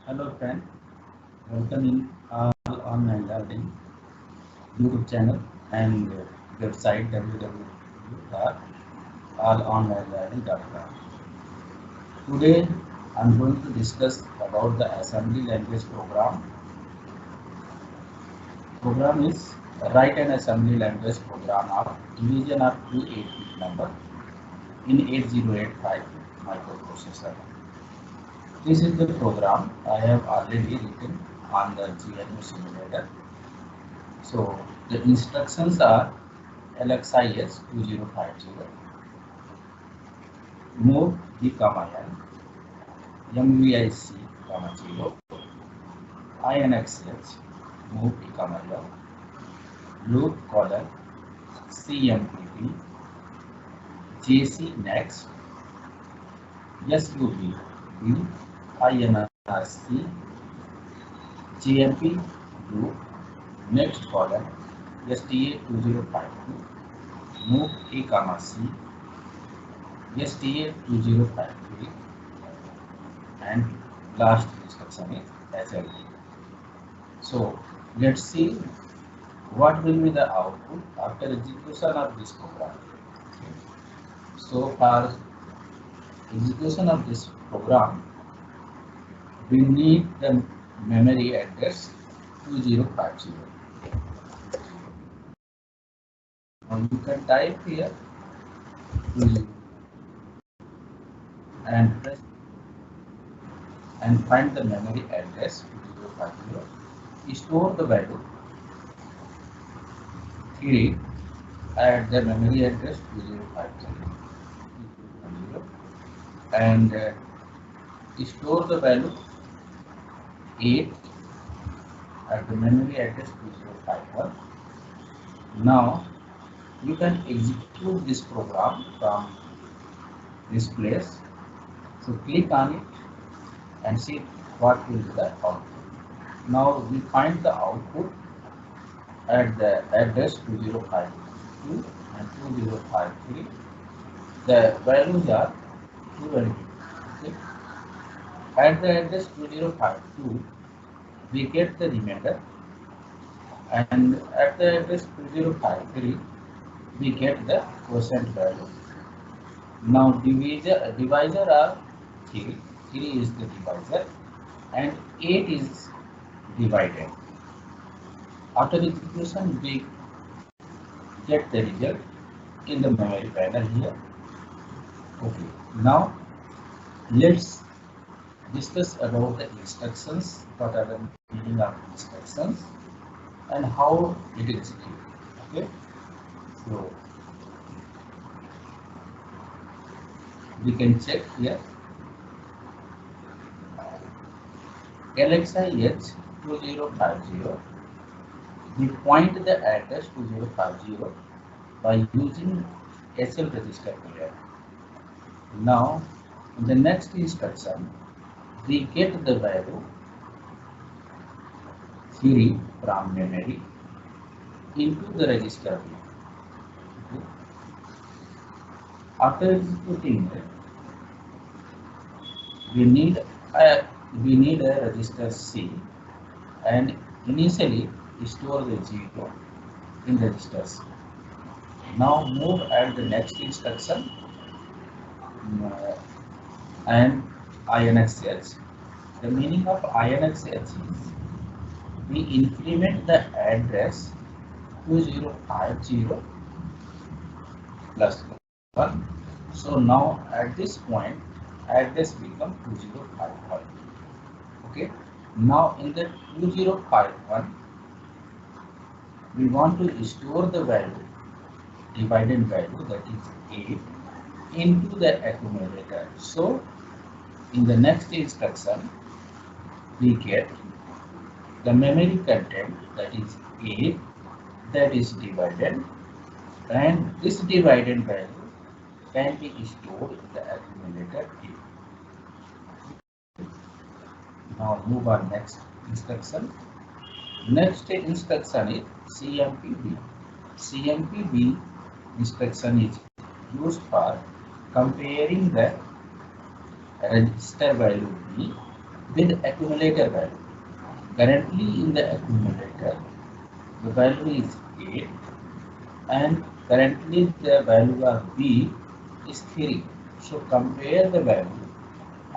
Hello friend, welcome in All Online Learning YouTube channel and website www.allonlinelearning.com. Today I'm going to discuss about the assembly language program. Program is write an assembly language program of division of two 8-bit number in 8085 microprocessor. This is the program I have already written on the GNU simulator. So the instructions are LXIS 2050, move D comma N, MVIC comma 0, INXH, move D comma L, loop colon CMPP, JC next, SUB, B, INRC, JMP loop, next colon STA 2052, move A comma C, STA 2053, and last instruction is SLT. So let's see what will be the output after execution of this program. So for execution of this program, we need the memory address 2050. Now you can type here 20 and press and find the memory address 2050. Store the value 3 at the memory address 2050 and store the value 8 at the memory address 2051. Now you can execute this program from this place. So click on it and see what will be the output. Now we find the output at the address 2052 and 2053. The values are 2 and 2. Okay. At the address 2052, we get the remainder, and at the address 2053, we get the quotient value. Now divisor are 3. 3 is the divisor, and 8 is divided. After execution, we get the result in the memory panel here. Okay. Now let's discuss about the instructions, what are the meaning of instructions and how it executes. Okay, so we can check here LXIH 2050. We point the address 2050 by using SL register here. Now in the next instruction, we get the value 3 from memory into the register. Okay. After executing it, we need a register C, and initially store the 0 in register C. Now move at the next instruction and INXH. The meaning of INXH is we increment the address 2050 plus 1. So now at this point address become 2051. Okay. Now in the 2051 we want to store the value, dividend value, that is 8, into the accumulator. So in the next instruction we get the memory content, that is 8, that is divided, and this dividend value can be stored in the accumulator A. Now move on next instruction. Next instruction is CMPB. CMPB instruction is used for comparing the register value B with accumulator value. Currently in the accumulator, the value is 8 and currently the value of B is 3. So compare the value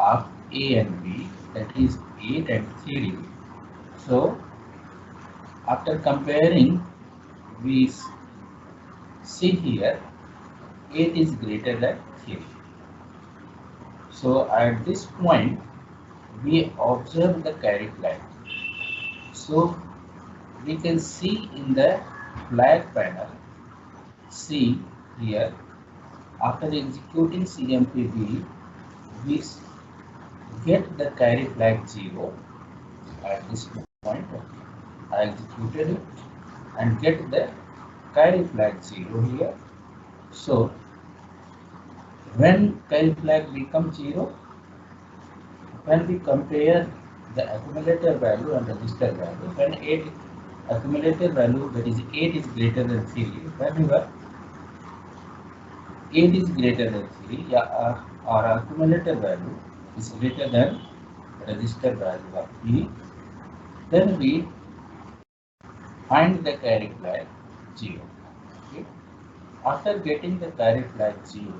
of A and B, that is 8 and 3. So after comparing, we see here 8 is greater than 3. So at this point, we observe the carry flag. So we can see in the flag panel, see here, after executing CMPB, we get the carry flag 0 at this point. I executed it and get the carry flag 0 here. So when carry flag becomes 0, when we compare the accumulator value and register value, when 8 accumulator value, that is 8 is greater than 3, whenever 8 is greater than 3, our accumulator value is greater than register value of B, then we find the carry flag 0. Okay. After getting the carry flag 0,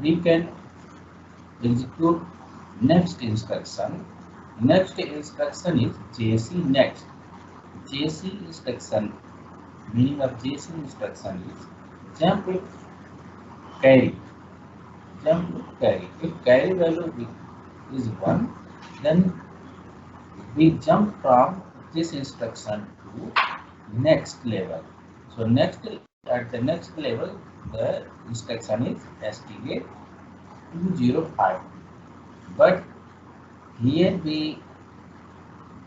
we can execute next instruction. Next instruction is JC next. JC instruction, meaning of JC instruction is jump with carry. Jump with carry. If carry value is 1, then we jump from this instruction to next level. So at the next level, the instruction is STA 205. But here we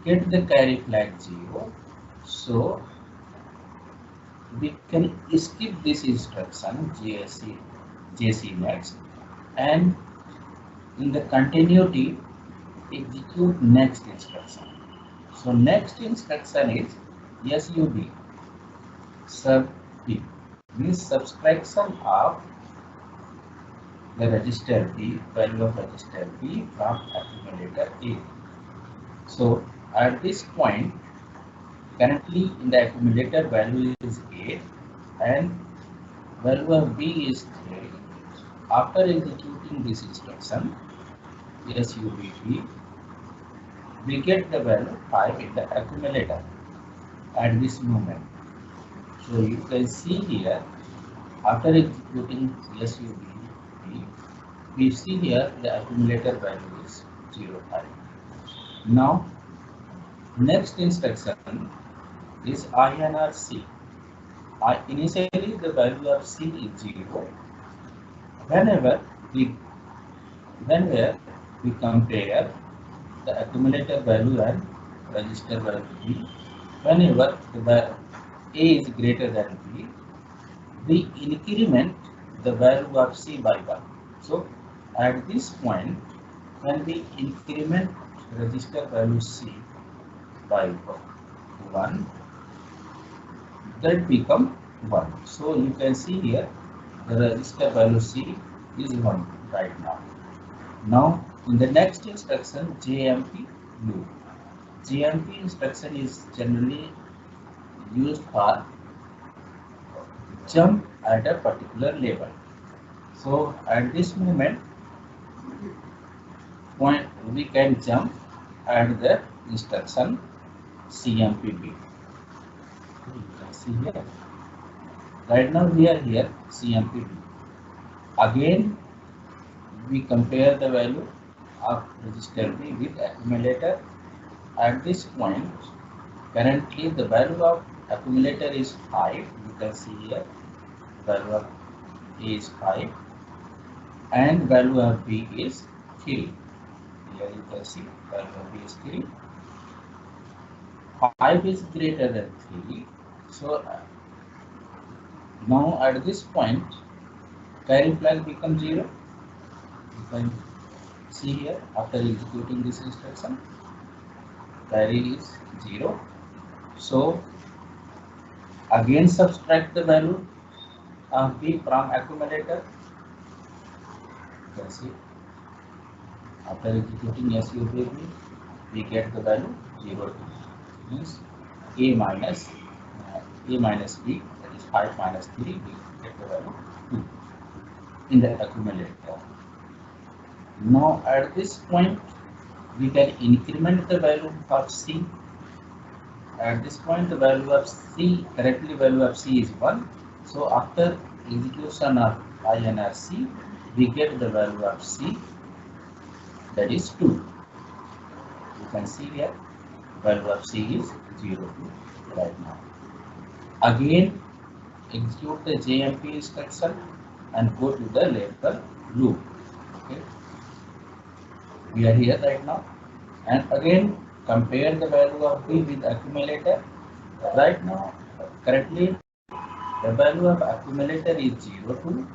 get the carry flag 0, so we can skip this instruction JC next, and in the continuity execute next instruction. So next instruction is SUB, sub B, means subtraction of the register B, value of register B from accumulator A. So at this point, currently in the accumulator value is 8 and value of B is 3. After executing this instruction, SUBB, we get the value 5 in the accumulator at this moment. So you can see here, after executing SUBB, we see here the accumulator value is 0.5. Now, next instruction is INR C. Initially, the value of C is 0. Whenever we compare the accumulator value and register value B, whenever the A is greater than B, we increment the value of C by 1. So at this point, when we increment register value C by 1, that become 1. So you can see here the register value C is 1 right now. Now in the next instruction, JMP loop. JMP instruction is generally used for jump at a particular level. So at this moment, we can jump at the instruction CMPB. You can see here. Right now we are here CMPB. Again, we compare the value of register B with accumulator. At this point, currently the value of accumulator is 5. You can see here value of A is 5 and value of B is 3. Here you can see value of B is 3. 5 is greater than 3. So now at this point, carry flag becomes 0. You can see here after executing this instruction, carry is 0. So again subtract the value of B from accumulator. You can see After executing SUBB, we get the value 0 2, means a minus b, that is 5 minus 3, we get the value 2 in the accumulator. Now at this point we can increment the value of c. At this point the value of c, currently value of c is 1, so after execution of INRC we get the value of c, that is 2. You can see here value of c is 0 2 right now. Again execute the JMP instruction and go to the label loop. Okay, we are here right now, and again compare the value of b with accumulator. Right now currently the value of accumulator is 0 2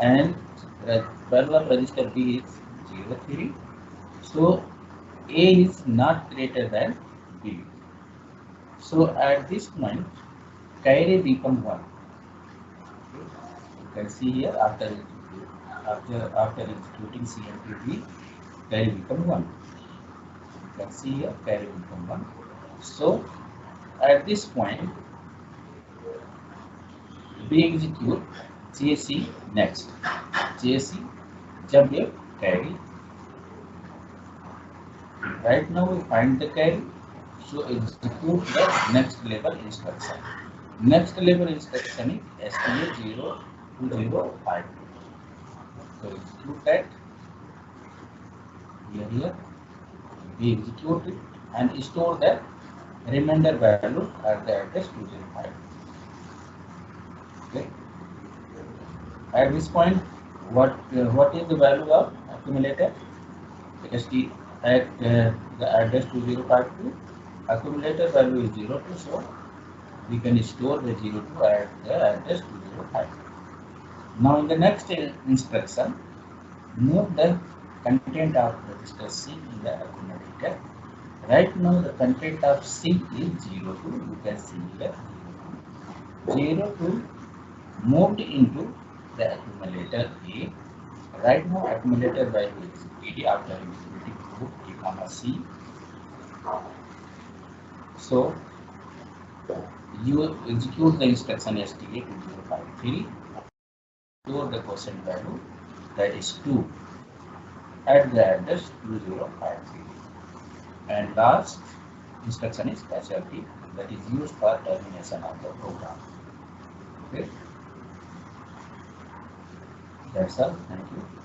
and the value of register b is 0 3. So a is not greater than b. So at this point carry become 1. You can see here after executing CMPB, carry become 1. You can see here carry become 1. So at this point we execute JC next. JC jump here carry. Right now we find the carry, so execute the next level instruction. Next level instruction is STA 02052. So execute that. Here we execute it and store the remainder value at the address 205. Okay. At this point, what is the value of accumulator? ST at the address 2052. Accumulator value is 0 2, so we can store the 0 2 at the address 205. Now in the next instruction, move the content of register C in the accumulator. Right now the content of C is 0 2. You can see here 0 2 moved into the accumulator A. Right now accumulator value is 80 after executing group A comma C. So you execute the instruction STA 2053, store the quotient value, that is 2, at the address 2053. And last instruction is casualty, that is used for termination of the program. Okay, that's all. Thank you.